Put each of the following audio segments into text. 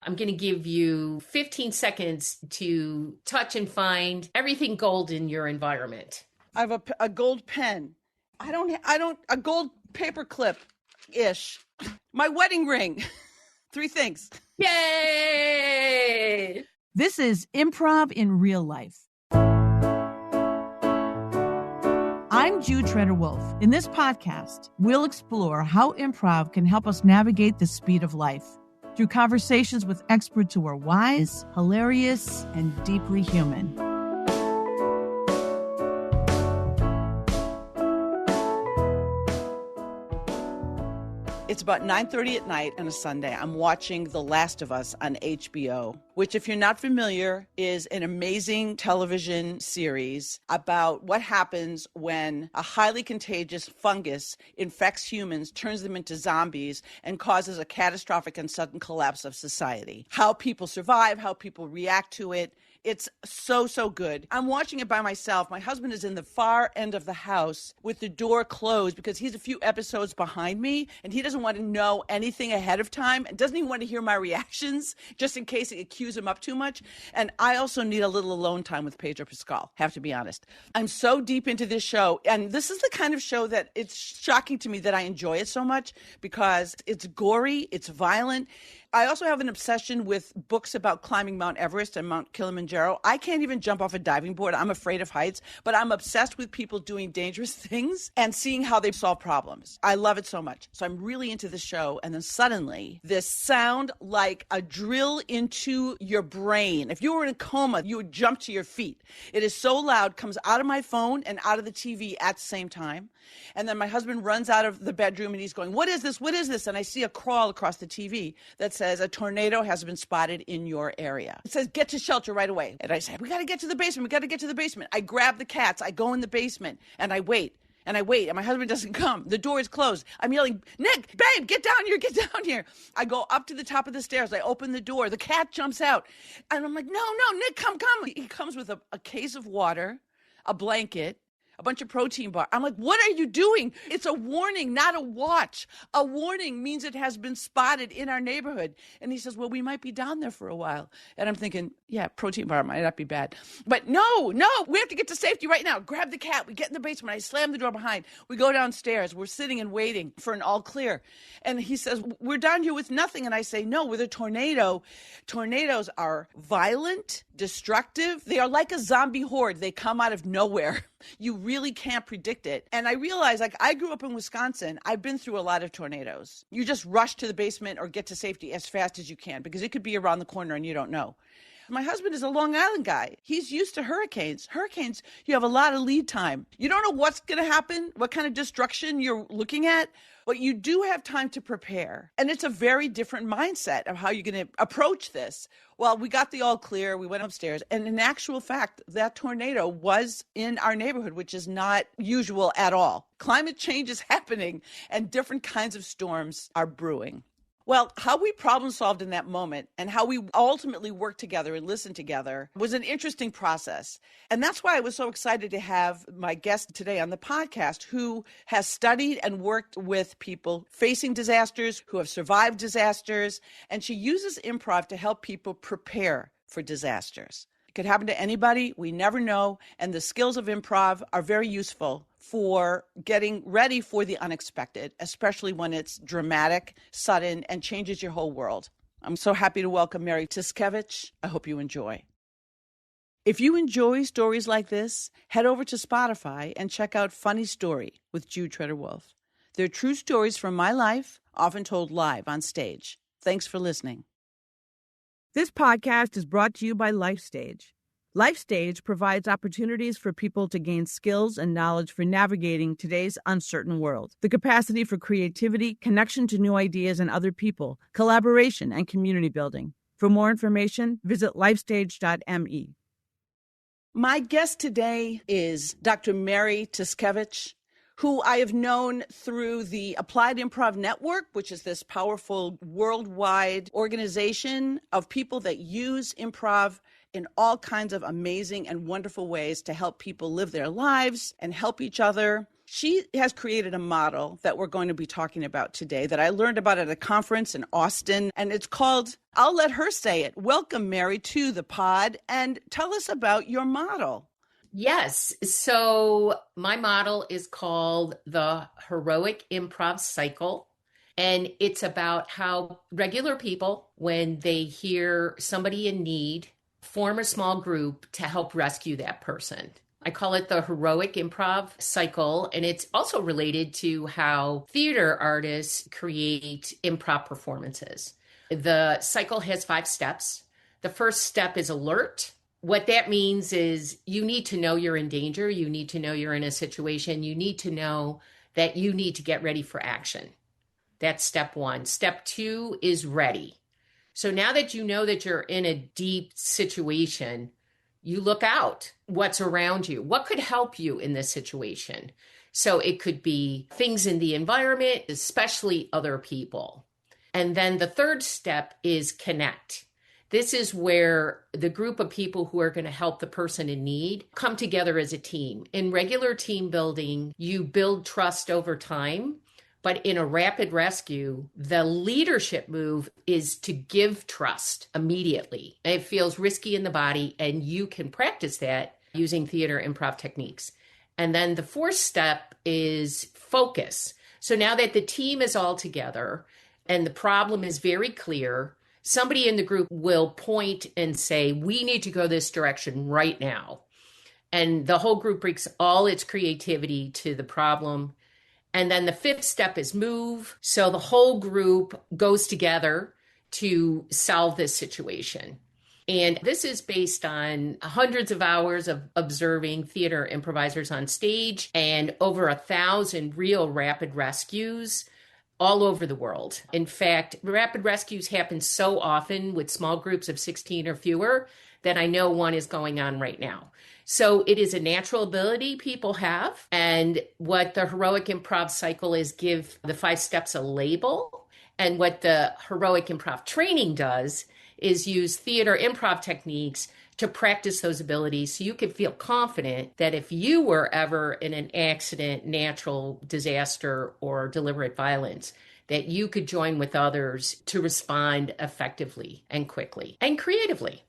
I'm going to give you 15 seconds to touch and find everything gold in your environment. I have a gold pen. A gold paper clip-ish. My wedding ring. 3 things. Yay! This is Improv in Real Life. I'm Jude Treder-Wolff. In this podcast, we'll explore how improv can help us navigate the speed of life through conversations with experts who are wise, hilarious, and deeply human. It's about 9:30 at night on a Sunday. I'm watching The Last of Us on HBO, which, if you're not familiar, is an amazing television series about what happens when a highly contagious fungus infects humans, turns them into zombies, and causes a catastrophic and sudden collapse of society. How people survive, how people react to it. It's so good. I'm watching it by myself. My husband is in the far end of the house with the door closed because he's a few episodes behind me and he doesn't want to know anything ahead of time and doesn't even want to hear my reactions just in case it cues him up too much. And I also need a little alone time with Pedro Pascal, have to be honest. I'm so deep into this show, and this is the kind of show that it's shocking to me that I enjoy it so much because it's gory, it's violent. I also have an obsession with books about climbing Mount Everest and Mount Kilimanjaro. I can't even jump off a diving board. I'm afraid of heights, but I'm obsessed with people doing dangerous things and seeing how they solve problems. I love it so much. So I'm really into the show. And then suddenly this sound like a drill into your brain. If you were in a coma, you would jump to your feet. It is so loud, comes out of my phone and out of the TV at the same time. And then my husband runs out of the bedroom and he's going, "What is this? What is this?" And I see a crawl across the TV that says, "A tornado has been spotted in your area." It says, "Get to shelter right away." And I say, "We got to get to the basement. We got to get to the basement." I grab the cats. I go in the basement and I wait. And I wait, and my husband doesn't come. The door is closed. I'm yelling, "Nick, babe, get down here, get down here." I go up to the top of the stairs. I open the door. The cat jumps out. And I'm like, no, Nick, come. He comes with a case of water, a blanket, a bunch of protein bar. I'm like, "What are you doing?" It's a warning, not a watch. A warning means it has been spotted in our neighborhood. And he says, "Well, we might be down there for a while." And I'm thinking, yeah, protein bar might not be bad. But no, we have to get to safety right now. Grab the cat. We get in the basement. I slam the door behind. We go downstairs. We're sitting and waiting for an all clear. And he says, "We're down here with nothing." And I say, "No, with a tornado." Tornadoes are violent, destructive. They are like a zombie horde. They come out of nowhere. You really can't predict it. And I realized, I grew up in Wisconsin. I've been through a lot of tornadoes. You just rush to the basement or get to safety as fast as you can because it could be around the corner and you don't know. My husband is a Long Island guy. He's used to hurricanes. Hurricanes, you have a lot of lead time. You don't know what's going to happen, what kind of destruction you're looking at, but you do have time to prepare. And it's a very different mindset of how you're going to approach this. Well, we got the all clear. We went upstairs. And in actual fact, that tornado was in our neighborhood, which is not usual at all. Climate change is happening and different kinds of storms are brewing. Well, how we problem solved in that moment and how we ultimately worked together and listened together was an interesting process. And that's why I was so excited to have my guest today on the podcast, who has studied and worked with people facing disasters, who have survived disasters, and she uses improv to help people prepare for disasters. It could happen to anybody. We never know. And the skills of improv are very useful for getting ready for the unexpected, especially when it's dramatic, sudden, and changes your whole world. I'm so happy to welcome Mary Tyszkiewicz. I hope you enjoy. If you enjoy stories like this, head over to Spotify and check out Funny Story with Jude Treder-Wolff. They're true stories from my life, often told live on stage. Thanks for listening. This podcast is brought to you by LifeStage. LifeStage provides opportunities for people to gain skills and knowledge for navigating today's uncertain world. The capacity for creativity, connection to new ideas and other people, collaboration, and community building. For more information, visit lifestage.me. My guest today is Dr. Mary Tyszkiewicz, who I have known through the Applied Improv Network, which is this powerful worldwide organization of people that use improv in all kinds of amazing and wonderful ways to help people live their lives and help each other. She has created a model that we're going to be talking about today that I learned about at a conference in Austin, and it's called, I'll let her say it. Welcome, Mary, to the pod, and tell us about your model. Yes. So my model is called the Heroic Improv Cycle. And it's about how regular people, when they hear somebody in need, form a small group to help rescue that person. I call it the Heroic Improv Cycle. And it's also related to how theater artists create improv performances. The cycle has 5 steps. The first step is alert. What that means is you need to know you're in danger. You need to know you're in a situation. You need to know that you need to get ready for action. That's step 1. Step 2 is ready. So now that you know that you're in a deep situation, you look out. What's around you? What could help you in this situation? So it could be things in the environment, especially other people. And then the third step is connect. This is where the group of people who are going to help the person in need come together as a team. In regular team building, you build trust over time, but in a rapid rescue, the leadership move is to give trust immediately. It feels risky in the body, and you can practice that using theater improv techniques. And then the fourth step is focus. So now that the team is all together and the problem is very clear, somebody in the group will point and say, we need to go this direction right now. And the whole group brings all its creativity to the problem. And then the fifth step is move. So the whole group goes together to solve this situation. And this is based on hundreds of hours of observing theater improvisers on stage and over 1,000 real rapid rescues all over the world. In fact, rapid rescues happen so often with small groups of 16 or fewer that I know one is going on right now. So it is a natural ability people have. And what the Heroic Improv Cycle is give the 5 steps a label. And what the Heroic Improv training does is use theater improv techniques to practice those abilities so you can feel confident that if you were ever in an accident, natural disaster, or deliberate violence, that you could join with others to respond effectively and quickly and creatively.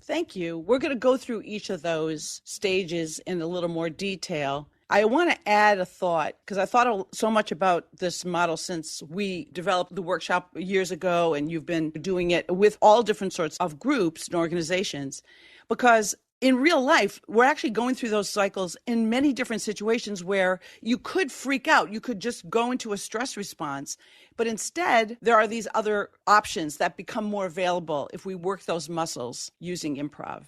Thank you. We're going to go through each of those stages in a little more detail. I want to add a thought because I thought so much about this model since we developed the workshop years ago, and you've been doing it with all different sorts of groups and organizations. Because in real life, we're actually going through those cycles in many different situations where you could freak out. You could just go into a stress response. But instead, there are these other options that become more available if we work those muscles using improv.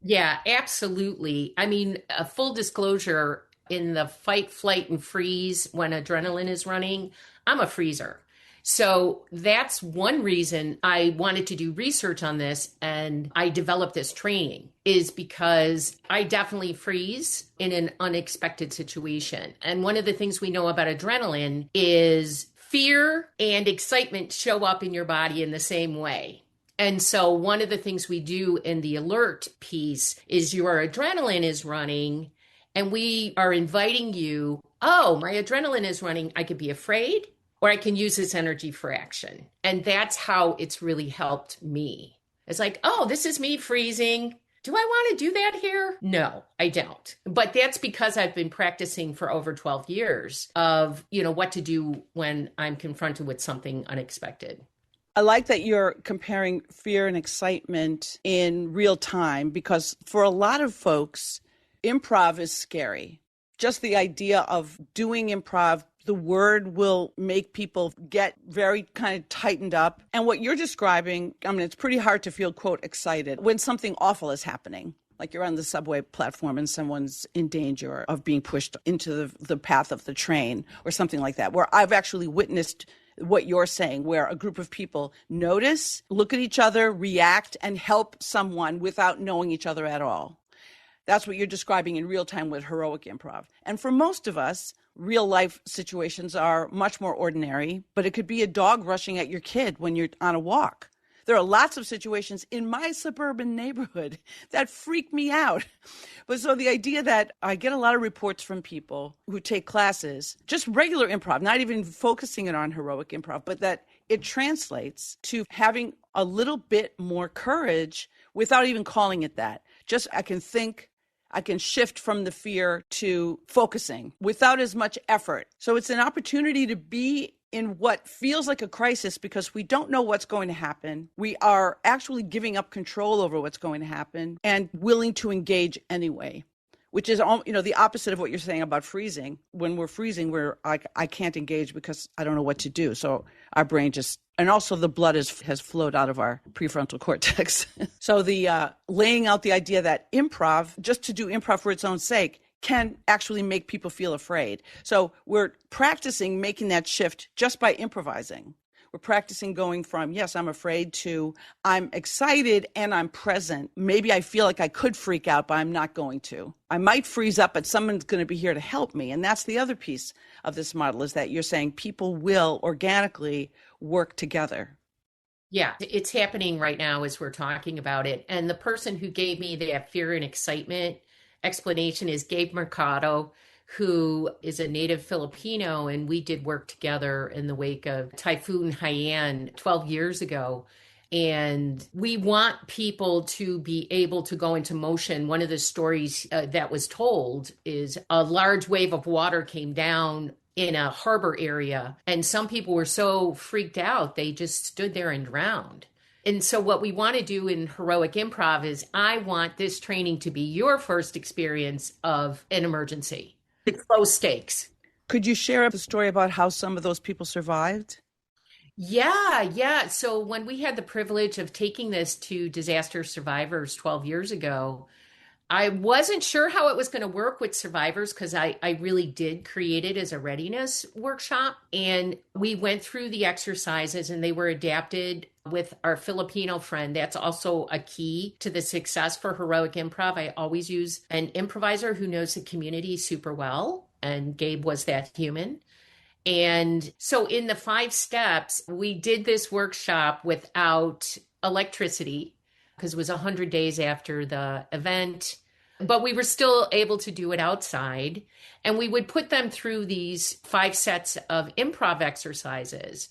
Yeah, absolutely. I mean, a full disclosure, in the fight, flight, and freeze, when adrenaline is running, I'm a freezer. So that's one reason I wanted to do research on this and I developed this training, is because I definitely freeze in an unexpected situation. And one of the things we know about adrenaline is fear and excitement show up in your body in the same way. And so one of the things we do in the alert piece is your adrenaline is running and we are inviting you, oh, my adrenaline is running. I could be afraid or I can use this energy for action. And that's how it's really helped me. It's like, oh, this is me freezing. Do I want to do that here? No, I don't. But that's because I've been practicing for over 12 years of, what to do when I'm confronted with something unexpected. I like that you're comparing fear and excitement in real time, because for a lot of folks, improv is scary. Just the idea of doing improv, the word will make people get very kind of tightened up. And what you're describing, it's pretty hard to feel, quote, excited when something awful is happening. Like you're on the subway platform and someone's in danger of being pushed into the path of the train or something like that, where I've actually witnessed what you're saying, where a group of people notice, look at each other, react, and help someone without knowing each other at all. That's what you're describing in real time with heroic improv. And for most of us, real life situations are much more ordinary, but it could be a dog rushing at your kid when you're on a walk. There are lots of situations in my suburban neighborhood that freak me out. But so the idea that I get a lot of reports from people who take classes, just regular improv, not even focusing it on heroic improv, but that it translates to having a little bit more courage without even calling it that. Just I can shift from the fear to focusing without as much effort. So it's an opportunity to be in what feels like a crisis because we don't know what's going to happen. We are actually giving up control over what's going to happen and willing to engage anyway, which is, the opposite of what you're saying about freezing. When we're freezing, I can't engage because I don't know what to do. So our brain and also the blood has flowed out of our prefrontal cortex. So the laying out the idea that improv, just to do improv for its own sake, can actually make people feel afraid. So we're practicing making that shift just by improvising. We're practicing going from, yes, I'm afraid, to I'm excited and I'm present. Maybe I feel like I could freak out, but I'm not going to. I might freeze up, but someone's going to be here to help me. And that's the other piece of this model, is that you're saying people will organically work together. Yeah, it's happening right now as we're talking about it. And the person who gave me that fear and excitement explanation is Gabe Mercado, who is a native Filipino, and we did work together in the wake of Typhoon Haiyan 12 years ago. And we want people to be able to go into motion. One of the stories that was told is a large wave of water came down in a harbor area, and some people were so freaked out, they just stood there and drowned. And so what we want to do in Heroic Improv is I want this training to be your first experience of an emergency. It's low stakes. Could you share a story about how some of those people survived? Yeah. So when we had the privilege of taking this to disaster survivors 12 years ago, I wasn't sure how it was going to work with survivors because I really did create it as a readiness workshop. And we went through the exercises and they were adapted with our Filipino friend. That's also a key to the success for Heroic Improv. I always use an improviser who knows the community super well. And Gabe was that human. And so in the 5 steps, we did this workshop without electricity because it was 100 days after the event. But we were still able to do it outside. And we would put them through these 5 sets of improv exercises.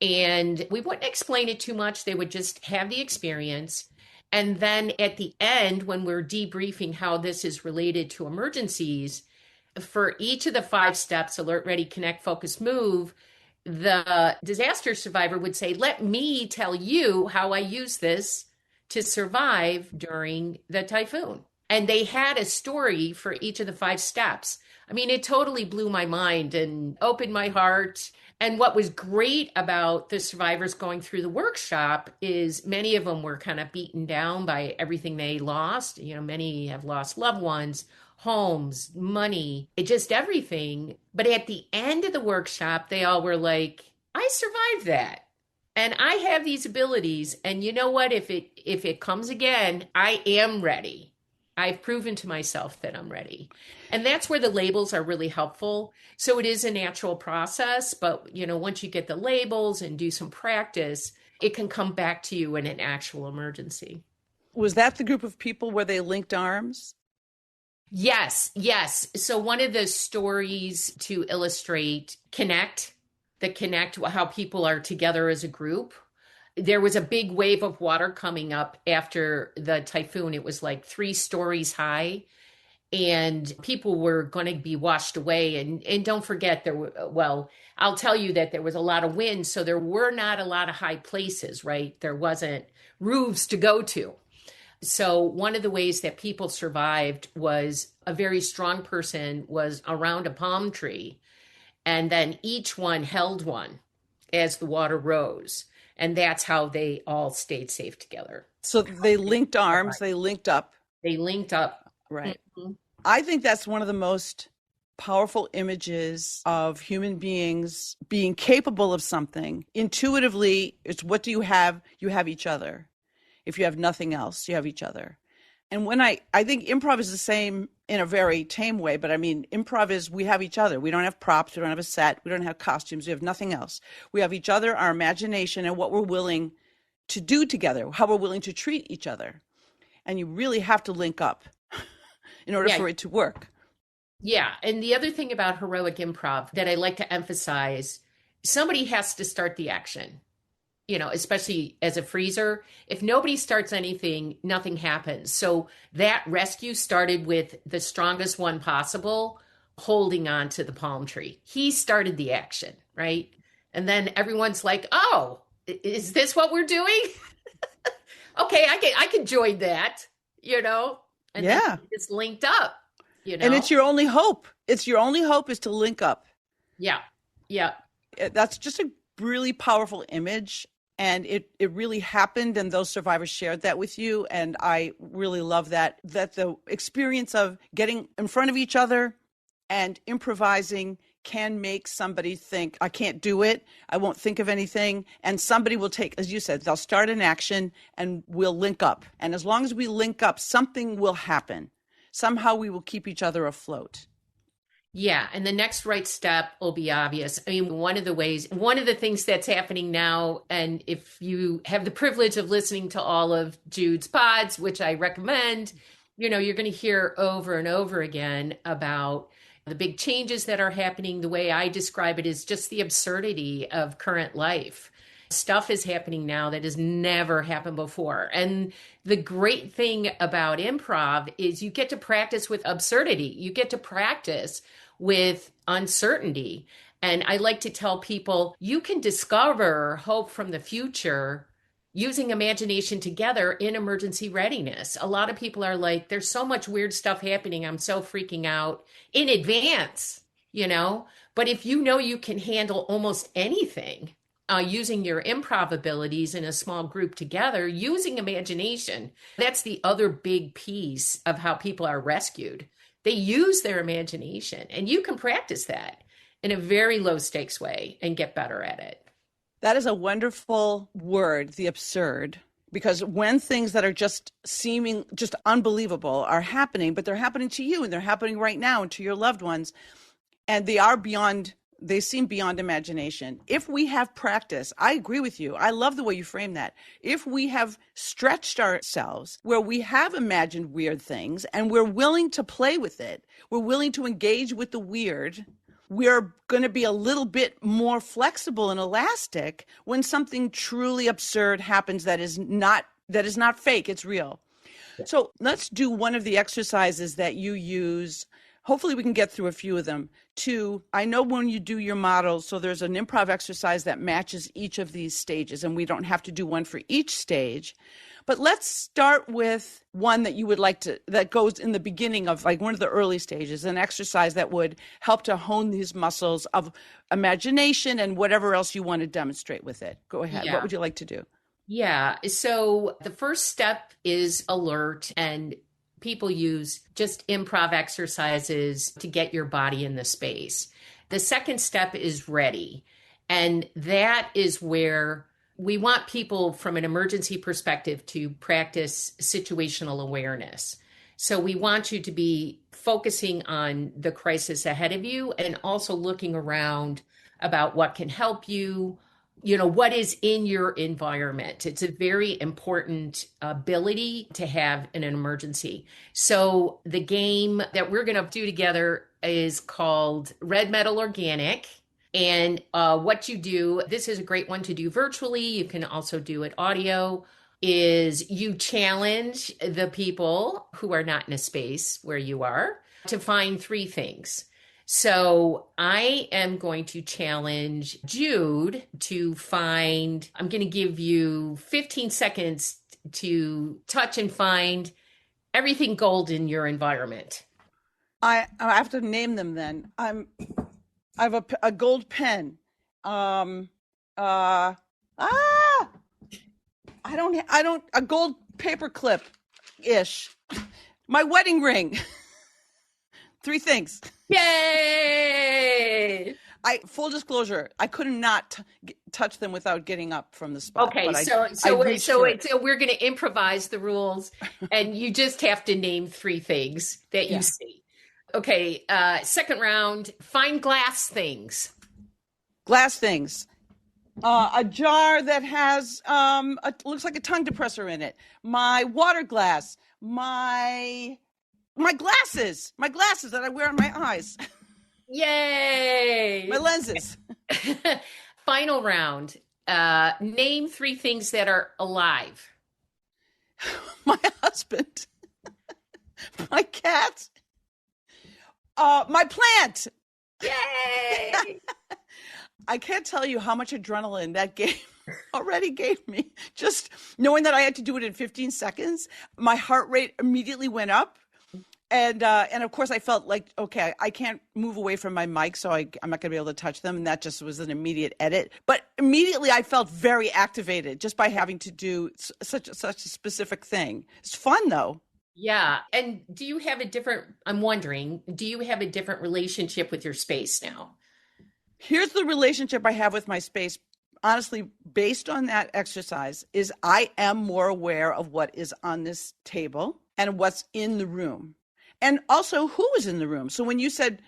And we wouldn't explain it too much. They would just have the experience. And then at the end, when we're debriefing how this is related to emergencies, for each of the 5 steps, alert, ready, connect, focus, move, the disaster survivor would say, let me tell you how I use this to survive during the typhoon. And they had a story for each of the 5 steps. I mean, it totally blew my mind and opened my heart. And what was great about the survivors going through the workshop is many of them were kind of beaten down by everything they lost. Many have lost loved ones, homes, money, just everything. But at the end of the workshop, they all were like, I survived that. And I have these abilities. And you know what? If it comes again, I am ready. I've proven to myself that I'm ready. And that's where the labels are really helpful. So it is a natural process, but once you get the labels and do some practice, it can come back to you in an actual emergency. Was that the group of people where they linked arms? Yes. So one of the stories to illustrate how people are together as a group. There was a big wave of water coming up after the typhoon. It was like 3 stories high, and people were going to be washed away. And don't forget, I'll tell you that there was a lot of wind, so there were not a lot of high places, right? There wasn't roofs to go to. So one of the ways that people survived was a very strong person was around a palm tree, and then each one held one as the water rose. And that's how they all stayed safe together. So they linked arms, they linked up. They linked up. Right. Mm-hmm. I think that's one of the most powerful images of human beings being capable of something. Intuitively, it's what do you have? You have each other. If you have nothing else, you have each other. And when I think improv is the same in a very tame way, but I mean, improv is we have each other. We don't have props. We don't have a set. We don't have costumes. We have nothing else. We have each other, our imagination, and what we're willing to do together, how we're willing to treat each other. And you really have to link up in order for it to work. Yeah. And the other thing about heroic improv that I like to emphasize, somebody has to start the action, especially as a freezer. If nobody starts anything, nothing happens. So that rescue started with the strongest one possible, holding on to the palm tree. He started the action, right? And then everyone's like, oh, is this what we're doing? Okay, I can join that, and then it's linked up, And it's your only hope. It's your only hope is to link up. Yeah. Yeah. That's just a really powerful image. And it really happened. And those survivors shared that with you. And I really love that the experience of getting in front of each other and improvising can make somebody think, I can't do it. I won't think of anything. And somebody will take, as you said, they'll start an action and we'll link up. And as long as we link up, something will happen. Somehow we will keep each other afloat. Yeah. And the next right step will be obvious. I mean, one of the things that's happening now, and if you have the privilege of listening to all of Jude's pods, which I recommend, you're going to hear over and over again about the big changes that are happening. The way I describe it is just the absurdity of current life. Stuff is happening now that has never happened before. And the great thing about improv is you get to practice with absurdity. You get to practice with uncertainty. And I like to tell people, you can discover hope from the future using imagination together in emergency readiness. A lot of people are like, there's so much weird stuff happening. I'm so freaking out in advance, But if you can handle almost anything, using your improv abilities in a small group together, using imagination, that's the other big piece of how people are rescued. They use their imagination, and you can practice that in a very low stakes way and get better at it. That is a wonderful word, the absurd, because when things that are just seeming just unbelievable are happening, but they're happening to you and they're happening right now and to your loved ones, and they seem beyond imagination. If we have practice, I agree with you. I love the way you frame that. If we have stretched ourselves where we have imagined weird things and we're willing to play with it, we're willing to engage with the weird, we're going to be a little bit more flexible and elastic when something truly absurd happens that is not fake, it's real. So let's do one of the exercises that you use. Hopefully we can get through a few of them. I know when you do your models, so there's an improv exercise that matches each of these stages, and we don't have to do one for each stage. But let's start with one that you would like that goes in the beginning of like one of the early stages, an exercise that would help to hone these muscles of imagination and whatever else you want to demonstrate with it. Go ahead. Yeah. What would you like to do? Yeah. So the first step is alert, and people use just improv exercises to get your body in the space. The second step is ready. And that is where we want people from an emergency perspective to practice situational awareness. So we want you to be focusing on the crisis ahead of you and also looking around about what can help you, what is in your environment. It's a very important ability to have in an emergency. So the game that we're going to do together is called Red Metal Organic. And what you do, this is a great one to do virtually. You can also do it audio, is you challenge the people who are not in a space where you are to find three things. So I am going to challenge Jude to find, I'm going to give you 15 seconds to touch and find everything gold in your environment. I have to name them then. I have a gold pen. I don't, a gold paper clip ish. My wedding ring. Three things. Yay! Full disclosure, I could not touch them without getting up from the spot. Okay, so we're going to improvise the rules, and you just have to name three things that you see. Okay, second round, find glass things. Glass things. A jar that has looks like a tongue depressor in it. My water glass. My glasses. My glasses that I wear on my eyes. Yay! My lenses. Final round. Name 3 things that are alive. My husband. My cat. My plant. Yay! I can't tell you how much adrenaline that game already gave me. Just knowing that I had to do it in 15 seconds, my heart rate immediately went up. And of course, I felt like, okay, I can't move away from my mic, so I'm not going to be able to touch them. And that just was an immediate edit. But immediately, I felt very activated just by having to do such a specific thing. It's fun, though. Yeah. And do you have a different relationship with your space now? Here's the relationship I have with my space. Honestly, based on that exercise, is I am more aware of what is on this table and what's in the room. And also who is in the room. So when you said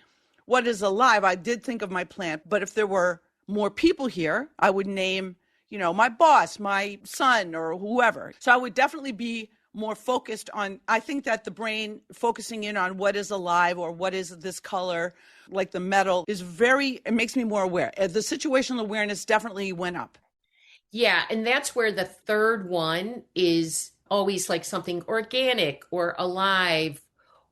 what is alive, I did think of my plant. But if there were more people here, I would name, my boss, my son, or whoever. So I would definitely be more focused on, I think that the brain focusing in on what is alive or what is this color, like the metal, it makes me more aware. The situational awareness definitely went up. Yeah. And that's where the third one is always like something organic or alive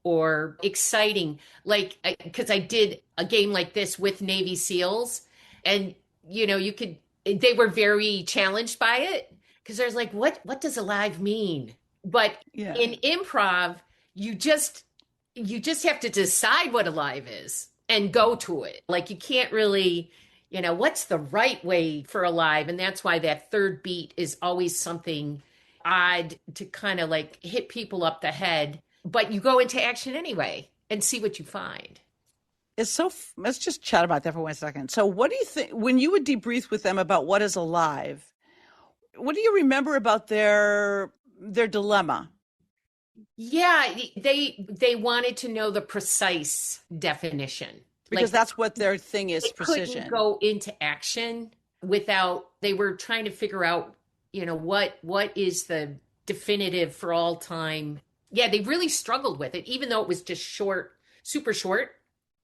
or exciting. Like, because I did a game like this with Navy SEALs, and, they were very challenged by it because there's like, what does alive mean? But in improv, you just have to decide what alive is and go to it. Like, you can't really, what's the right way for alive? And that's why that third beat is always something odd to kind of like hit people up the head. But you go into action anyway and see what you find. Let's just chat about that for 1 second. So what do you think, when you would debrief with them about what is alive, what do you remember about their dilemma? Yeah, they wanted to know the precise definition. Because that's what their thing is, precision. Couldn't go into action without, they were trying to figure out, what is the definitive for all time. Yeah, they really struggled with it, even though it was just short, super short.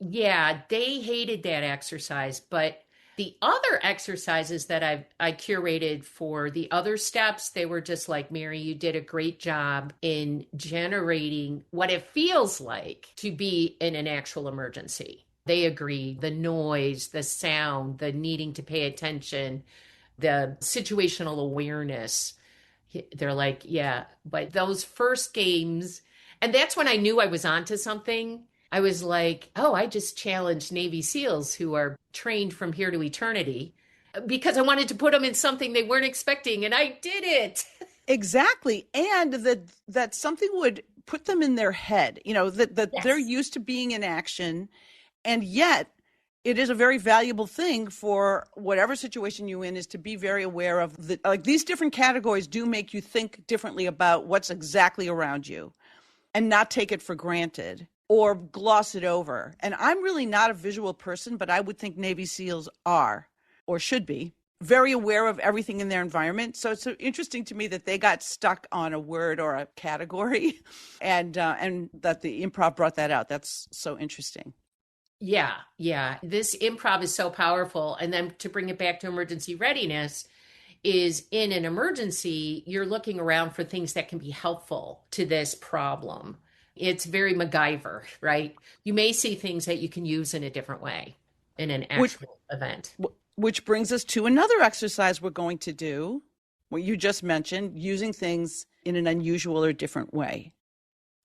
Yeah, they hated that exercise. But the other exercises that I curated for the other steps, they were just like, Mary, you did a great job in generating what it feels like to be in an actual emergency. They agree. The noise, the sound, the needing to pay attention, the situational awareness. They're like, yeah, but those first games, and that's when I knew I was onto something. I was like, oh, I just challenged Navy SEALs who are trained from here to eternity because I wanted to put them in something they weren't expecting, and I did it. Exactly. And that something would put them in their head, that Yes. They're used to being in action, and yet it is a very valuable thing for whatever situation you're in, is to be very aware of these different categories do make you think differently about what's exactly around you and not take it for granted or gloss it over. And I'm really not a visual person, but I would think Navy SEALs are, or should be, very aware of everything in their environment. So it's so interesting to me that they got stuck on a word or a category and that the improv brought that out. That's so interesting. Yeah. This improv is so powerful. And then to bring it back to emergency readiness is, in an emergency, you're looking around for things that can be helpful to this problem. It's very MacGyver, right? You may see things that you can use in a different way in an actual event. Which brings us to another exercise we're going to do, what you just mentioned, using things in an unusual or different way.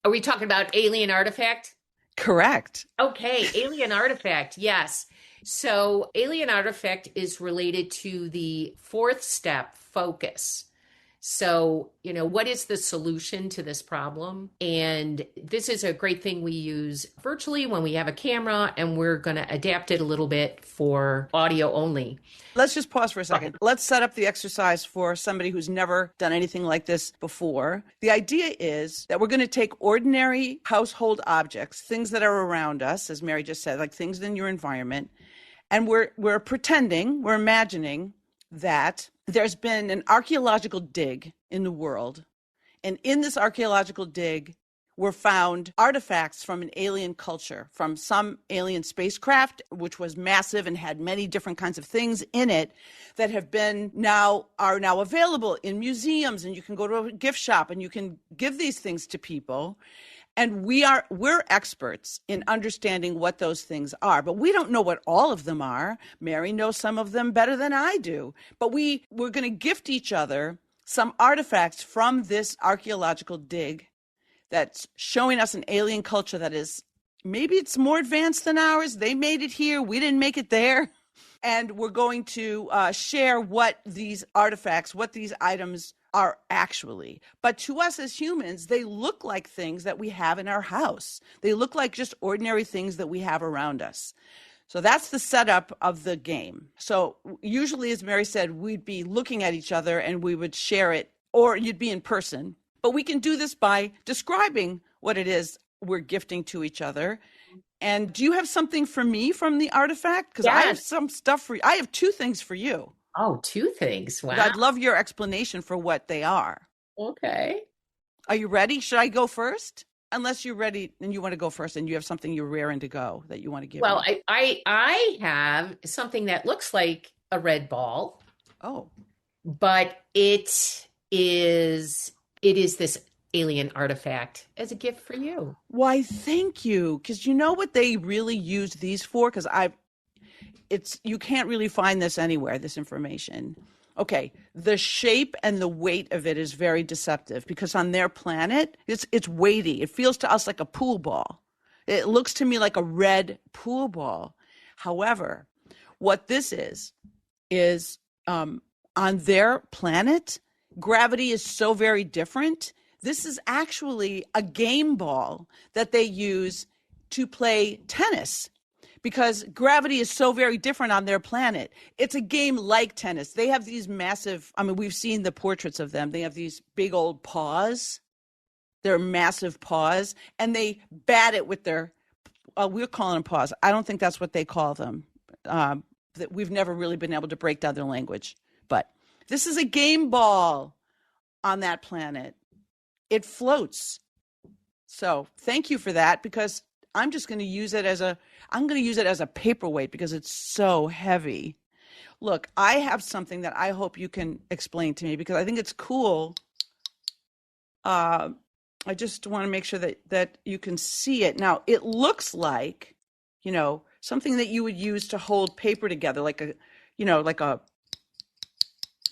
Are we talking about alien artifact? Correct. Okay, alien artifact, yes. So alien artifact is related to the fourth step, focus. So, what is the solution to this problem? And this is a great thing we use virtually when we have a camera, and we're going to adapt it a little bit for audio only. Let's just pause for a second. Let's set up the exercise for somebody who's never done anything like this before. The idea is that we're going to take ordinary household objects, things that are around us, as Mary just said, like things in your environment, and we're imagining that there's been an archaeological dig in the world. And in this archaeological dig were found artifacts from an alien culture, from some alien spacecraft, which was massive and had many different kinds of things in it that are now available in museums. And you can go to a gift shop and you can give these things to people. And we're experts in understanding what those things are, but we don't know what all of them are. Mary knows some of them better than I do, but we're going to gift each other some artifacts from this archaeological dig that's showing us an alien culture that is, maybe it's more advanced than ours. They made it here. We didn't make it there. And we're going to share what these artifacts, what these items are actually. But to us as humans, they look like things that we have in our house. They look like just ordinary things that we have around us. So that's the setup of the game. So usually, as Mary said, we'd be looking at each other and we would share it, or you'd be in person. But we can do this by describing what it is we're gifting to each other. And do you have something for me from the artifact? Because I have some stuff for you. I have two things for you. Oh, two things. Wow. I'd love your explanation for what they are. Okay. Are you ready? Should I go first? Unless you're ready and you want to go first and you have something you're raring to go that you want to give Well, me. I have something that looks like a red ball. Oh. But it is this alien artifact as a gift for you. Why, thank you. Because you know what they really use these for? Because you can't really find this anywhere, this information. Okay, the shape and the weight of it is very deceptive because on their planet, it's weighty. It feels to us like a pool ball. It looks to me like a red pool ball. However, what this is on their planet, gravity is so very different. This is actually a game ball that they use to play tennis because gravity is so very different on their planet. It's a game like tennis. They have these massive, we've seen the portraits of them. They have these big old paws. They're massive paws, and they bat it with their, we're calling them paws. I don't think that's what they call them. That we've never really been able to break down their language. But this is a game ball on that planet. It floats. So thank you for that, because I'm just going to use it as a paperweight because it's so heavy. Look, I have something that I hope you can explain to me because I think it's cool. I just want to make sure that you can see it. Now, it looks like, something that you would use to hold paper together, it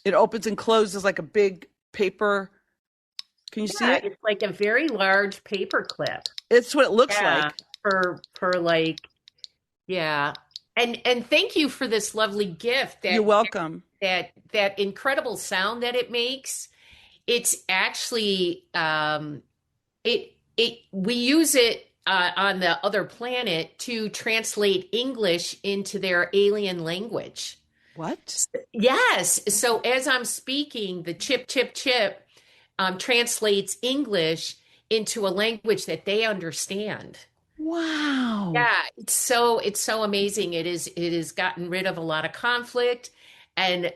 opens and closes like a big paper. Can you see it? It's like a very large paper clip. It's what it looks like. And thank you for this lovely gift. You're welcome. That incredible sound that it makes. It's actually we use it on the other planet to translate English into their alien language. What? Yes. So as I'm speaking, the chip, chip, chip translates English into a language that they understand. Wow. Yeah, it's so amazing. It has gotten rid of a lot of conflict, and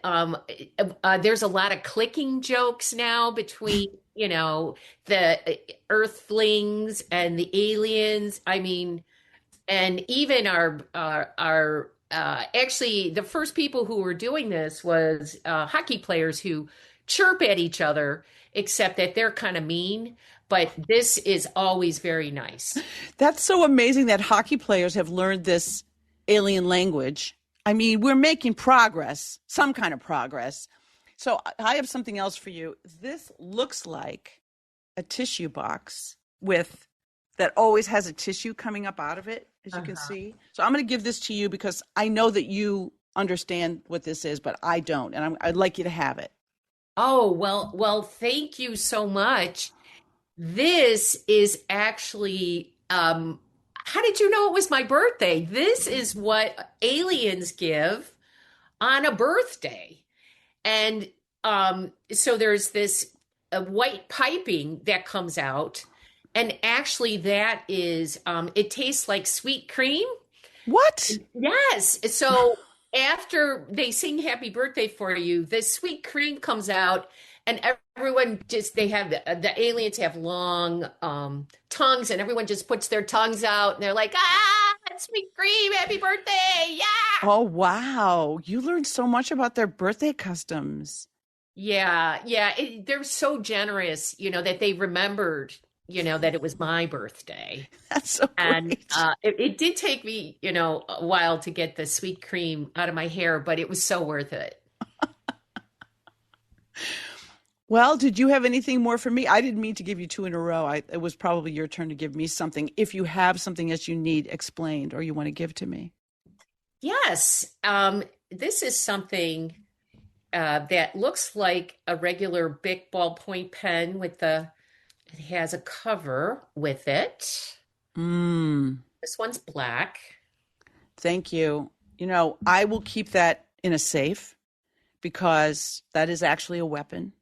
there's a lot of clicking jokes now between the Earthlings and the aliens. And even our actually the first people who were doing this was hockey players who chirp at each other, except that they're kind of mean. But this is always very nice. That's so amazing that hockey players have learned this alien language. We're making progress, some kind of progress. So I have something else for you. This looks like a tissue box that always has a tissue coming up out of it, as you can see. So I'm going to give this to you because I know that you understand what this is, but I don't. And I'd like you to have it. Oh, well, thank you so much. This is actually, how did you know it was my birthday? This is what aliens give on a birthday. And so there's this white piping that comes out. And actually that is, it tastes like sweet cream. What? Yes. So after they sing happy birthday for you, the sweet cream comes out and everyone just they have the aliens have long tongues and everyone just puts their tongues out and they're like, ah, sweet cream, happy birthday. Yeah. Oh, wow. You learned so much about their birthday customs. Yeah, yeah. They're so generous, that they remembered, that it was my birthday. That's so And great. it did take me, a while to get the sweet cream out of my hair, but it was so worth it. Well, did you have anything more for me? I didn't mean to give you two in a row. It was probably your turn to give me something. If you have something that you need explained or you want to give to me. Yes. This is something that looks like a regular Bic ballpoint pen it has a cover with it. This one's black. Thank you. I will keep that in a safe because that is actually a weapon.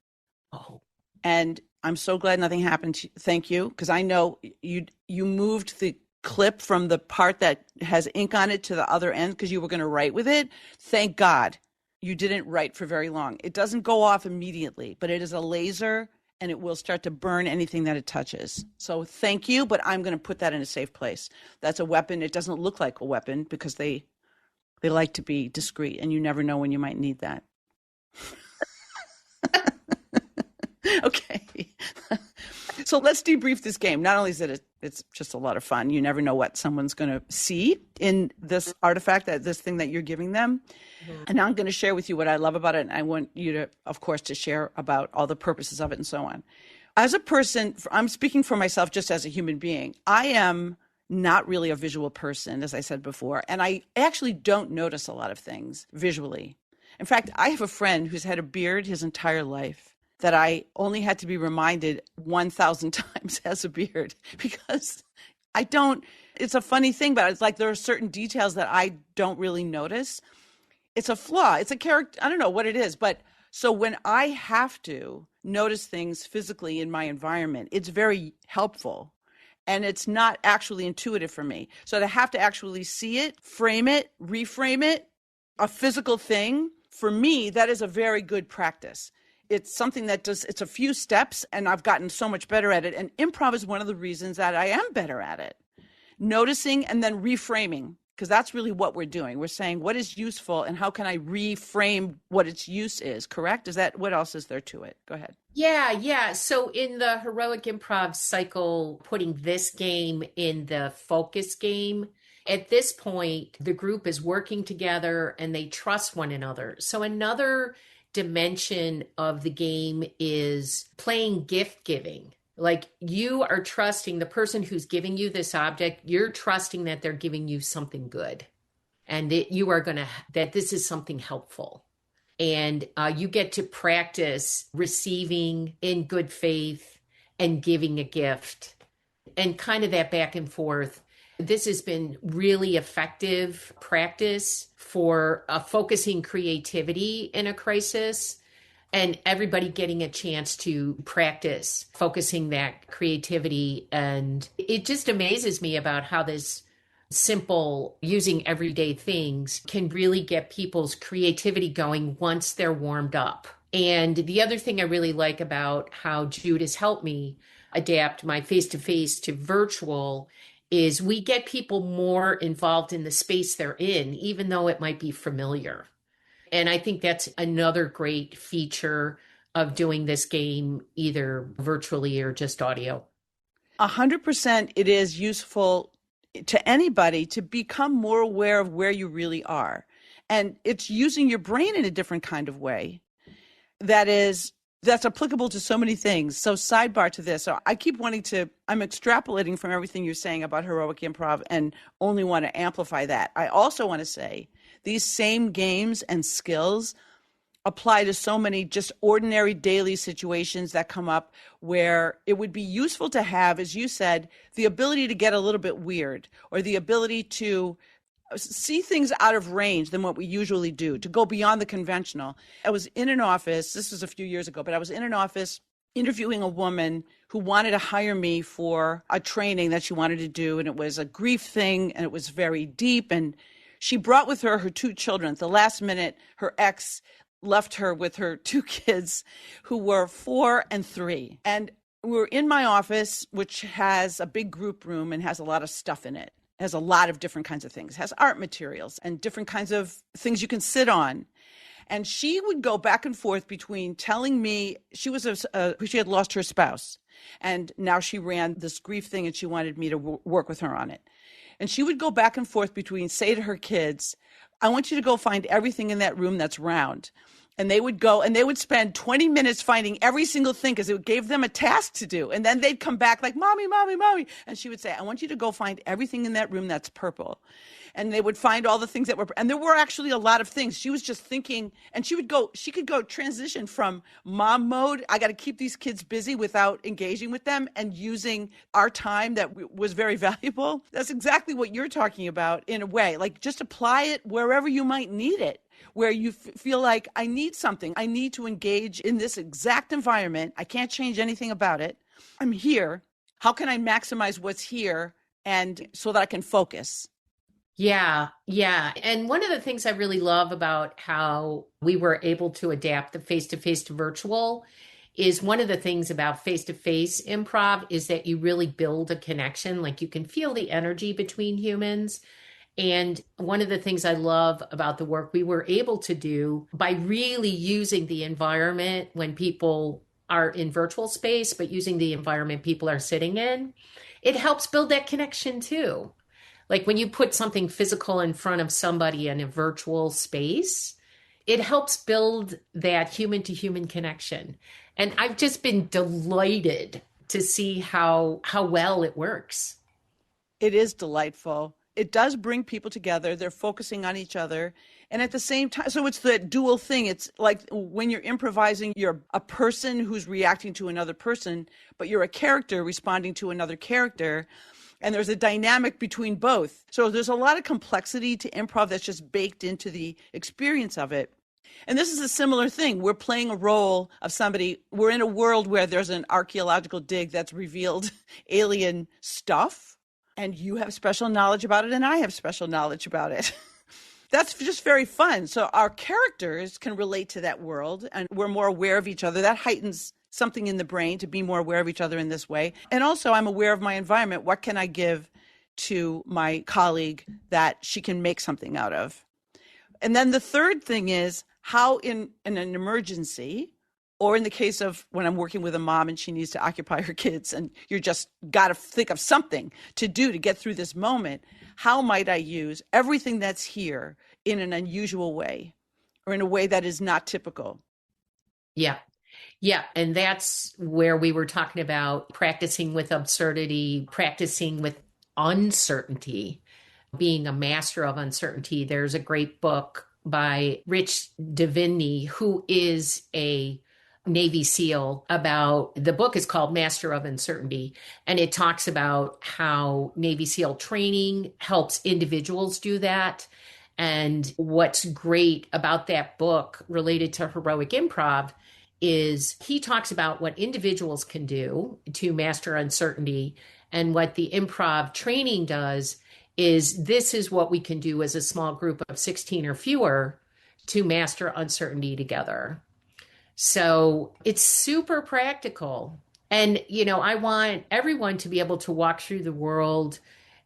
Oh. And I'm so glad nothing happened to you. Thank you. Because I know you moved the clip from the part that has ink on it to the other end because you were going to write with it. Thank God you didn't write for very long. It doesn't go off immediately, but it is a laser and it will start to burn anything that it touches. So thank you, but I'm going to put that in a safe place. That's a weapon. It doesn't look like a weapon because they like to be discreet and you never know when you might need that. Okay. So let's debrief this game. Not only is it's just a lot of fun. You never know what someone's going to see in this artifact, this thing that you're giving them. Mm-hmm. And I'm going to share with you what I love about it. And I want you to, of course, to share about all the purposes of it and so on. As a person, I'm speaking for myself just as a human being. I am not really a visual person, as I said before. And I actually don't notice a lot of things visually. In fact, I have a friend who's had a beard his entire life that I only had to be reminded 1,000 times has a beard because I don't, it's a funny thing, but it's like there are certain details that I don't really notice. It's a flaw. It's a character. I don't know what it is, but so when I have to notice things physically in my environment, it's very helpful and it's not actually intuitive for me. So to have to actually see it, frame it, reframe it, a physical thing, for me, that is a very good practice. It's something that it's a few steps and I've gotten so much better at it. And improv is one of the reasons that I am better at it. Noticing and then reframing, because that's really what we're doing. We're saying what is useful and how can I reframe what its use is, correct? What else is there to it? Go ahead. Yeah. So in the Heroic Improv cycle, putting this game in the focus game, at this point, the group is working together and they trust one another. So another dimension of the game is playing gift giving. Like you are trusting the person who's giving you this object, you're trusting that they're giving you something good and that this is something helpful. And you get to practice receiving in good faith and giving a gift and kind of that back and forth. This has been really effective practice for focusing creativity in a crisis and everybody getting a chance to practice focusing that creativity. And it just amazes me about how this simple using everyday things can really get people's creativity going once they're warmed up. And the other thing I really like about how Jude has helped me adapt my face-to-face to virtual is we get people more involved in the space they're in, even though it might be familiar. And I think that's another great feature of doing this game, either virtually or just audio. 100% it is useful to anybody to become more aware of where you really are. And it's using your brain in a different kind of way that's applicable to so many things. So sidebar to this. So I'm extrapolating from everything you're saying about heroic improv and only want to amplify that. I also want to say these same games and skills apply to so many just ordinary daily situations that come up where it would be useful to have, as you said, the ability to get a little bit weird or the ability to see things out of range than what we usually do, to go beyond the conventional. I was in an office, this was a few years ago, but I was in an office interviewing a woman who wanted to hire me for a training that she wanted to do. And it was a grief thing and it was very deep. And she brought with her 2 children. At the last minute, her ex left her with her 2 kids who were 4 and 3. And we were in my office, which has a big group room and has a lot of stuff in it. It has a lot of different kinds of things. It has art materials and different kinds of things you can sit on. And she would go back and forth between telling me she had lost her spouse. And now she ran this grief thing and she wanted me to work with her on it. And she would go back and forth between say to her kids, I want you to go find everything in that room that's round. And they would go and they would spend 20 minutes finding every single thing because it gave them a task to do. And then they'd come back like, Mommy, Mommy, Mommy. And she would say, I want you to go find everything in that room that's purple. And they would find all the things that were, and there were actually a lot of things. She was just thinking, and she could go transition from mom mode. I got to keep these kids busy without engaging with them and using our time that was very valuable. That's exactly what you're talking about in a way, like just apply it wherever you might need it. Where you feel like I need something. I need to engage in this exact environment. I can't change anything about it. I'm here. How can I maximize what's here and so that I can focus? Yeah. And one of the things I really love about how we were able to adapt the face-to-face to virtual is one of the things about face-to-face improv is that you really build a connection. Like you can feel the energy between humans. And one of the things I love about the work we were able to do by really using the environment when people are in virtual space, but using the environment people are sitting in, it helps build that connection too. Like when you put something physical in front of somebody in a virtual space, it helps build that human to human connection. And I've just been delighted to see how well it works. It is delightful. It does bring people together. They're focusing on each other. And at the same time, so it's the dual thing. It's like when you're improvising, you're a person who's reacting to another person, but you're a character responding to another character. And there's a dynamic between both. So there's a lot of complexity to improv that's just baked into the experience of it. And this is a similar thing. We're playing a role of somebody. We're in a world where there's an archaeological dig that's revealed alien stuff. And you have special knowledge about it, and I have special knowledge about it. That's just very fun. So our characters can relate to that world, and we're more aware of each other. That heightens something in the brain to be more aware of each other in this way. And also, I'm aware of my environment. What can I give to my colleague that she can make something out of? And then the third thing is how in an emergency, or in the case of when I'm working with a mom and she needs to occupy her kids and you're just got to think of something to do to get through this moment, how might I use everything that's here in an unusual way or in a way that is not typical? Yeah. And that's where we were talking about practicing with absurdity, practicing with uncertainty, being a master of uncertainty. There's a great book by Rich Diviney, who is a Navy SEAL. The book is called Master of Uncertainty, and it talks about how Navy SEAL training helps individuals do that. And what's great about that book related to heroic improv is he talks about what individuals can do to master uncertainty, and what the improv training does is this is what we can do as a small group of 16 or fewer to master uncertainty together. So it's super practical. And, I want everyone to be able to walk through the world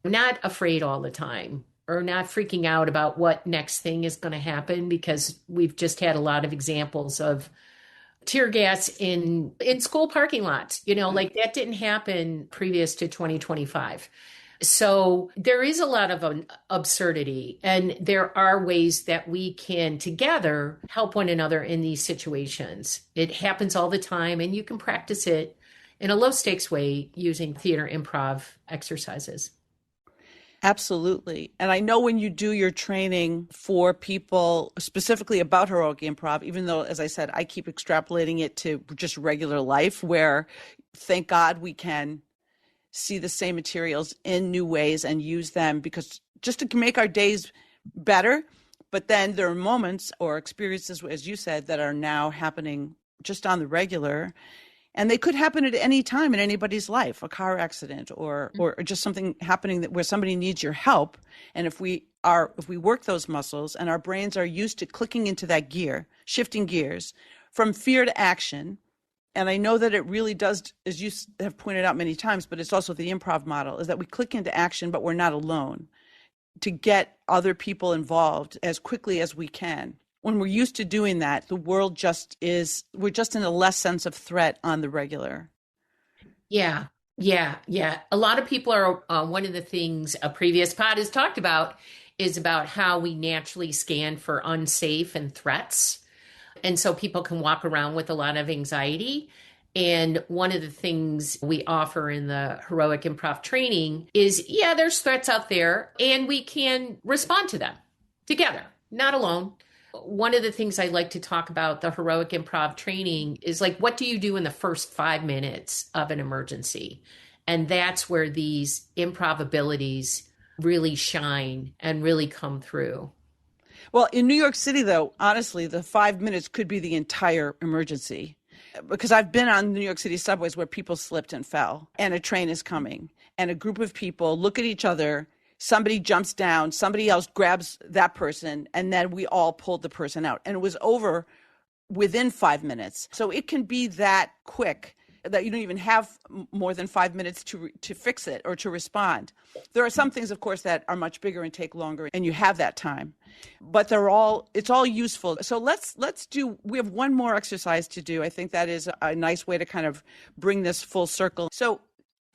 not afraid all the time or not freaking out about what next thing is going to happen, because we've just had a lot of examples of tear gas in school parking lots, like that didn't happen previous to 2025. So there is a lot of absurdity, and there are ways that we can together help one another in these situations. It happens all the time, and you can practice it in a low stakes way using theater improv exercises. Absolutely. And I know when you do your training for people specifically about heroic improv, even though, as I said, I keep extrapolating it to just regular life, where thank God we can see the same materials in new ways and use them because just to make our days better. But then there are moments or experiences, as you said, that are now happening just on the regular. And they could happen at any time in anybody's life, a car accident or just something happening where somebody needs your help. And if we if we work those muscles and our brains are used to clicking into that gear, shifting gears from fear to action. And I know that it really does, as you have pointed out many times, but it's also the improv model, is that we click into action, but we're not alone, to get other people involved as quickly as we can. When we're used to doing that, the world we're just in a less sense of threat on the regular. Yeah. Yeah. Yeah. A lot of people are, one of the things a previous pod has talked about is about how we naturally scan for unsafe and threats. And so people can walk around with a lot of anxiety. And one of the things we offer in the Heroic Improv training is, yeah, there's threats out there and we can respond to them together, not alone. One of the things I like to talk about the Heroic Improv training is like, what do you do in the first 5 minutes of an emergency? And that's where these improv abilities really shine and really come through. Well, in New York City, though, honestly, the 5 minutes could be the entire emergency. Because I've been on New York City subways where people slipped and fell, and a train is coming, and a group of people look at each other, somebody jumps down, somebody else grabs that person, and then we all pulled the person out. And it was over within 5 minutes. So it can be that quick that you don't even have more than 5 minutes to fix it or to respond. There are some things, of course, that are much bigger and take longer, and you have that time. But it's all useful. So we have one more exercise to do. I think that is a nice way to kind of bring this full circle. So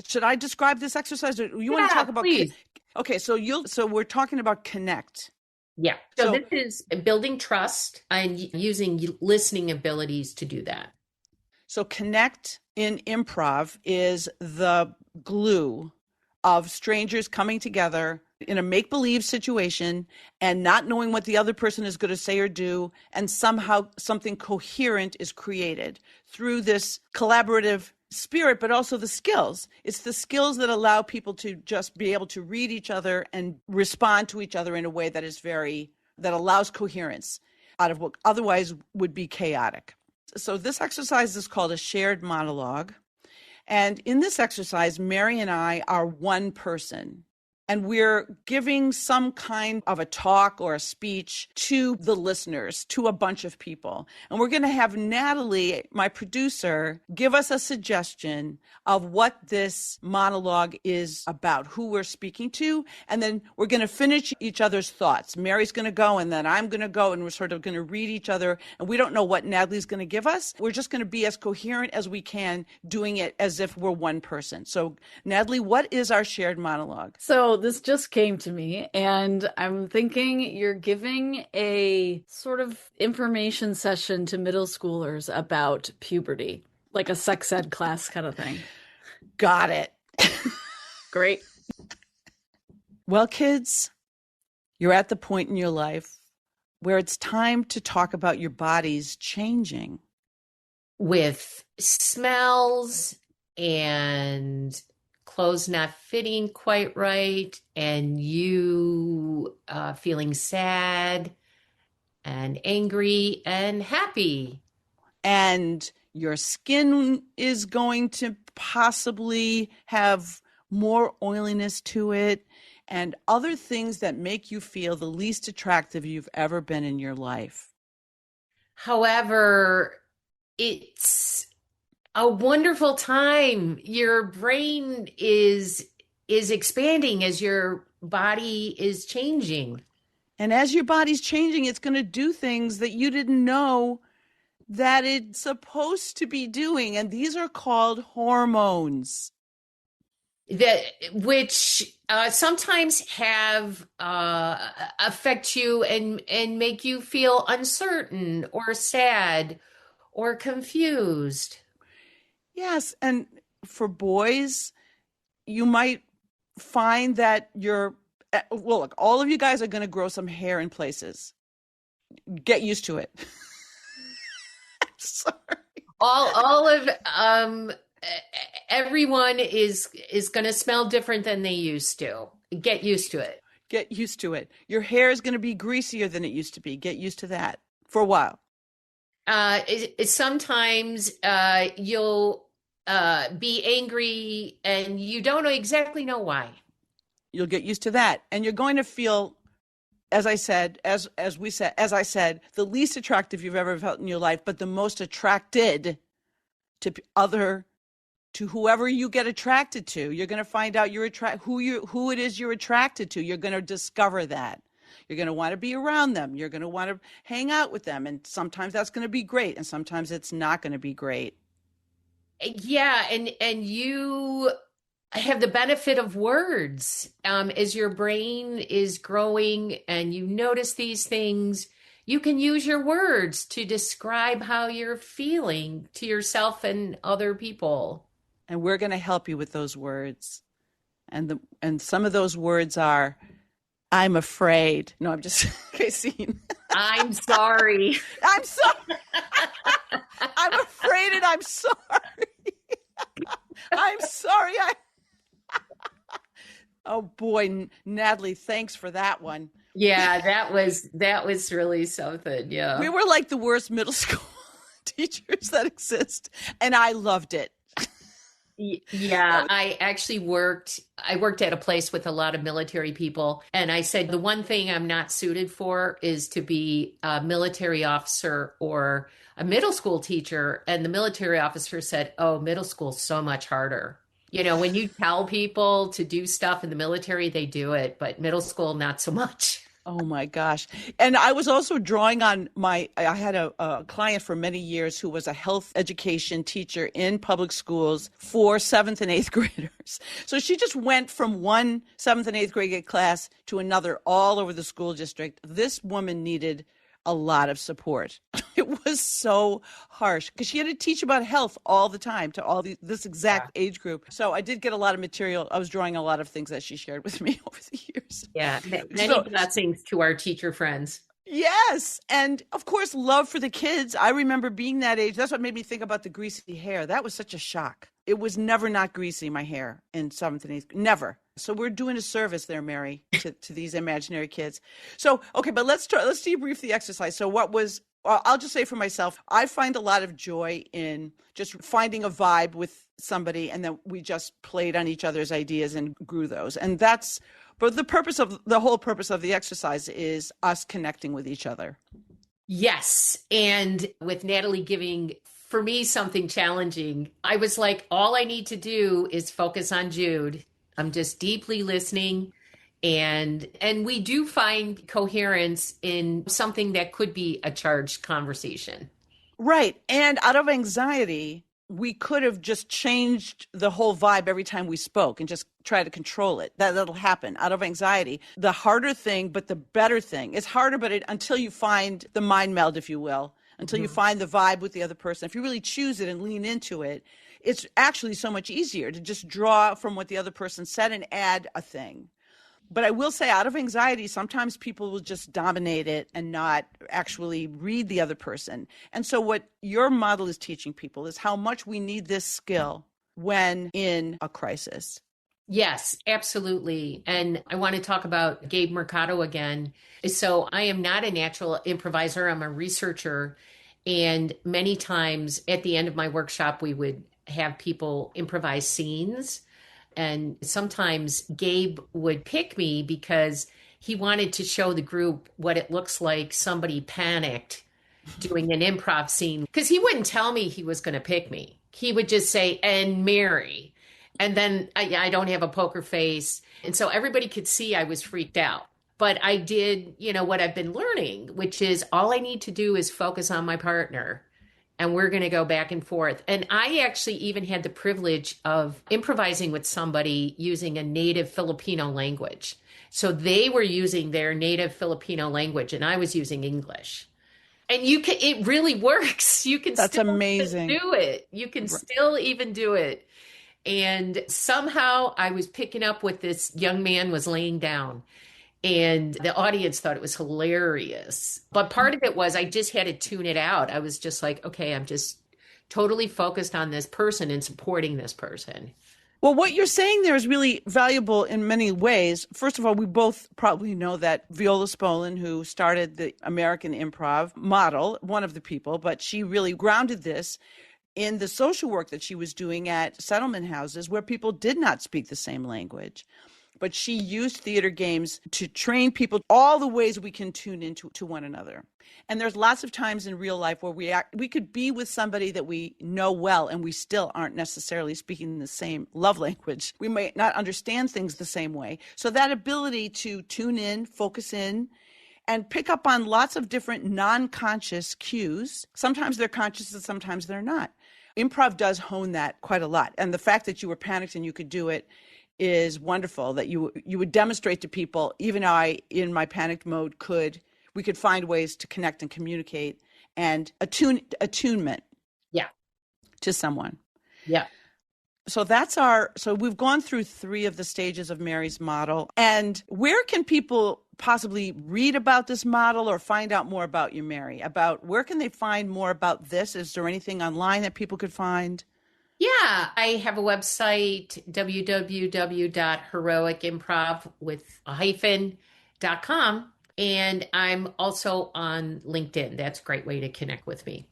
should I describe this exercise? Or you want to talk about? Please. Okay, so we're talking about connect. Yeah. So this is building trust and using listening abilities to do that. So connect in improv is the glue of strangers coming together in a make-believe situation and not knowing what the other person is going to say or do, and somehow something coherent is created through this collaborative spirit, but also the skills. It's the skills that allow people to just be able to read each other and respond to each other in a way that that allows coherence out of what otherwise would be chaotic. So this exercise is called a shared monologue. And in this exercise, Mary and I are one person. And we're giving some kind of a talk or a speech to the listeners, to a bunch of people. And we're going to have Natalie, my producer, give us a suggestion of what this monologue is about, who we're speaking to. And then we're going to finish each other's thoughts. Mary's going to go, and then I'm going to go, and we're sort of going to read each other. And we don't know what Natalie's going to give us. We're just going to be as coherent as we can, doing it as if we're one person. So, Natalie, what is our shared monologue? So this just came to me, and I'm thinking you're giving a sort of information session to middle schoolers about puberty, like a sex ed class kind of thing. Got it. Great. Well, kids, you're at the point in your life where it's time to talk about your bodies changing. With smells and clothes not fitting quite right, and you feeling sad and angry and happy. And your skin is going to possibly have more oiliness to it, and other things that make you feel the least attractive you've ever been in your life. However, it's a wonderful time. Your brain is expanding as your body is changing. And as your body's changing, it's going to do things that you didn't know that it's supposed to be doing. And these are called hormones. Which sometimes have affect you and make you feel uncertain or sad or confused. Yes, and for boys, you might find that look, all of you guys are going to grow some hair in places. Get used to it. I'm sorry. All of everyone is going to smell different than they used to. Get used to it. Get used to it. Your hair is going to be greasier than it used to be. Get used to that for a while. Sometimes you'll be angry and you don't exactly know why. You'll get used to that. And you're going to feel as I said, the least attractive you've ever felt in your life, but the most attracted to whoever you get attracted to. You're going to find out who it is you're attracted to. You're going to discover that. You're going to want to be around them. You're going to want to hang out with them. And sometimes that's going to be great. And sometimes it's not going to be great. Yeah. And you have the benefit of words. As your brain is growing and you notice these things, you can use your words to describe how you're feeling to yourself and other people. And we're going to help you with those words. And some of those words are, I'm afraid. No, I'm just Casey. I'm sorry. I'm sorry. I'm afraid and I'm sorry. I'm sorry. Oh boy, Natalie, thanks for that one. Yeah, that was really something. Yeah. We were like the worst middle school teachers that exist, and I loved it. Yeah, I actually worked at a place with a lot of military people. And I said, the one thing I'm not suited for is to be a military officer or a middle school teacher. And the military officer said, oh, middle school's so much harder. You know, when you tell people to do stuff in the military, they do it, but middle school, not so much. Oh my gosh. And I was also drawing on I had a client for many years who was a health education teacher in public schools for 7th and 8th graders. So she just went from one 7th and 8th grade class to another all over the school district. This woman needed a lot of support. It was so harsh because she had to teach about health all the time to this exact age group. So I did get a lot of material. I was drawing a lot of things that she shared with me over the years. Yeah, many blessings to our teacher friends. Yes. And of course, love for the kids. I remember being that age. That's what made me think about the greasy hair. That was such a shock. It was never not greasy, my hair in 7th and 8th. Never. So we're doing a service there, Mary, to these imaginary kids. So, okay, but let's debrief the exercise. So I'll just say for myself, I find a lot of joy in just finding a vibe with somebody, and then we just played on each other's ideas and grew those. And but the whole purpose of the exercise is us connecting with each other. Yes. And with Natalie giving, for me, something challenging, I was like, all I need to do is focus on Jude. I'm just deeply listening. And we do find coherence in something that could be a charged conversation. Right. And out of anxiety, we could have just changed the whole vibe every time we spoke and just try to control it. That'll happen out of anxiety. The harder thing, but the better thing. It's harder, but until you find the mind meld, if you will, until you find the vibe with the other person. If you really choose it and lean into it, it's actually so much easier to just draw from what the other person said and add a thing. But I will say, out of anxiety, sometimes people will just dominate it and not actually read the other person. And so what your model is teaching people is how much we need this skill when in a crisis. Yes, absolutely. And I want to talk about Gabe Mercado again. So I am not a natural improviser. I'm a researcher. And many times at the end of my workshop, we would have people improvise scenes. And sometimes Gabe would pick me because he wanted to show the group what it looks like somebody panicked doing an improv scene. Because he wouldn't tell me he was going to pick me. He would just say, and Mary. And then I don't have a poker face. And so everybody could see I was freaked out. But I did, what I've been learning, which is all I need to do is focus on my partner. And we're going to go back and forth. And I actually even had the privilege of improvising with somebody using a native Filipino language. So they were using their native Filipino language and I was using English. And it really works. You can That's still amazing. Do it. You can still even do it. And somehow I was picking up what this young man was laying down. And the audience thought it was hilarious. But part of it was I just had to tune it out. I was just like, okay, I'm just totally focused on this person and supporting this person. Well, what you're saying there is really valuable in many ways. First of all, we both probably know that Viola Spolin, who started the American Improv model, one of the people, but she really grounded this in the social work that she was doing at settlement houses where people did not speak the same language. but she used theater games to train people all the ways we can tune into one another. And there's lots of times in real life where we could be with somebody that we know well and we still aren't necessarily speaking the same love language. We may not understand things the same way. So that ability to tune in, focus in, and pick up on lots of different non-conscious cues. Sometimes they're conscious and sometimes they're not. Improv does hone that quite a lot. And the fact that you were panicked and you could do it is wonderful, that you would demonstrate to people, even I, in my panicked mode, we could find ways to connect and communicate and attunement to someone. Yeah. So so we've gone through 3 of the stages of Mary's model. And where can people possibly read about this model or find out more about you, Mary? Where can they find more about this? Is there anything online that people could find? Yeah, I have a website, www.heroicimprov.com. And I'm also on LinkedIn. That's a great way to connect with me.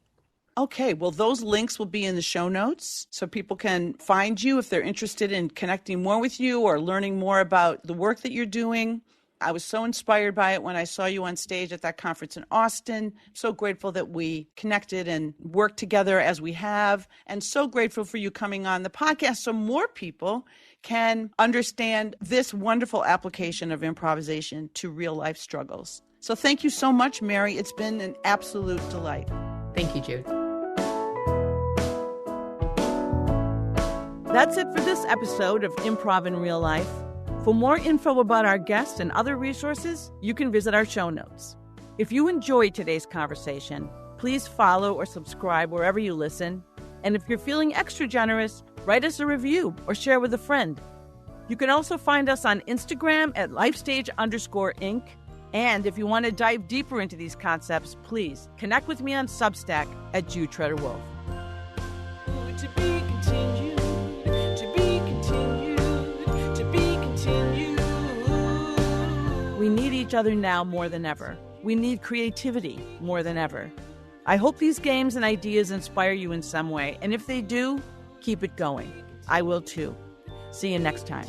Okay, well, those links will be in the show notes so people can find you if they're interested in connecting more with you or learning more about the work that you're doing. I was so inspired by it when I saw you on stage at that conference in Austin. So grateful that we connected and worked together as we have, and so grateful for you coming on the podcast so more people can understand this wonderful application of improvisation to real life struggles. So thank you so much, Mary. It's been an absolute delight. Thank you, Jude. That's it for this episode of Improv in Real Life. For more info about our guests and other resources, you can visit our show notes. If you enjoyed today's conversation, please follow or subscribe wherever you listen. And if you're feeling extra generous, write us a review or share with a friend. You can also find us on Instagram at lifestage_Inc. And if you want to dive deeper into these concepts, please connect with me on Substack at Jude Treder-Wolff. To be continued, to be continued, to be continued. We need each other now more than ever. We need creativity more than ever. I hope these games and ideas inspire you in some way. And if they do, keep it going. I will too. See you next time.